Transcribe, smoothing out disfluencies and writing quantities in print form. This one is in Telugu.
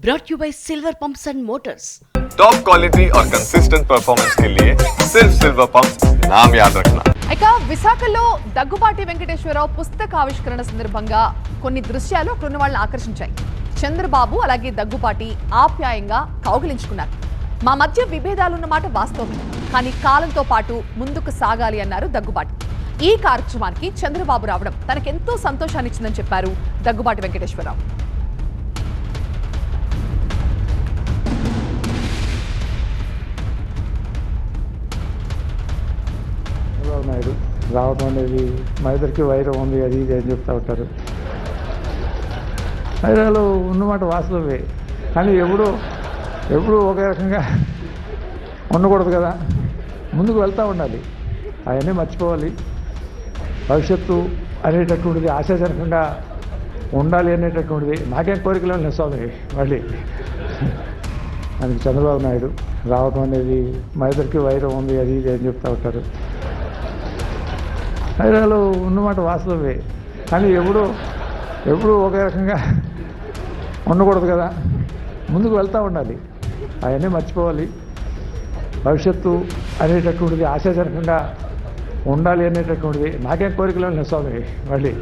brought you by Silver Pumps and Motors. Top quality और कंसिस्टेंट परफॉर्मेंस के लिए सिर्फ सिल्वर पंप्स नाम याद रखना। ఇక విశాఖలో దగ్గుబాటి వెంకటేశ్వరరావు పుస్తక ఆవిష్కరణ సందర్భంగా కొన్ని దృశ్యాలు అక్కడున్న వాళ్ళని ఆకర్షించాయి. చంద్రబాబు అలాగే దగ్గుబాటి ఆప్యాయంగా కౌగిలించుకున్నారు. మా మధ్య విభేదాలున్న మాట వాస్తవమే, కానీ కాలంతో పాటు ముందుకు సాగాలి అన్నారు దగ్గుబాటి. ఈ కార్యక్రమానికి చంద్రబాబు రావడం తనకెంతో సంతోషాన్ని ఇచ్చిందని చెప్పారు దగ్గుబాటి వెంకటేశ్వరరావు. నాయుడు రావడం అనేది మా ఇద్దరికి వైరం ఉంది, అది ఇది అని చెప్తూ ఉంటారు. వైరాలు ఉన్నమాట వాస్తవమే, కానీ ఎప్పుడు ఒకే రకంగా ఉండకూడదు కదా, ముందుకు వెళ్తూ ఉండాలి. అవన్నీ మర్చిపోవాలి. భవిష్యత్తు అనేటటువంటిది ఆశాజనకంగా ఉండాలి అనేటటువంటిది నాకేం కోరికలు లేదు స్వామి. మళ్ళీ దానికి చంద్రబాబు నాయుడు రావడం అనేది మా ఇద్దరికి వైరం ఉంది, అది ఇది అని చెప్తూ ఉంటారు. వైరాలు ఉన్నమాట వాస్తవమే, కానీ ఎప్పుడు ఒకే రకంగా ఉండకూడదు కదా, ముందుకు వెళ్తూ ఉండాలి. అవన్నీ మర్చిపోవాలి. భవిష్యత్తు అనేటటువంటిది ఆశాజనకంగా ఉండాలి అనేటటువంటిది నాకేం కోరికలు లేదు స్వామి. మళ్ళీ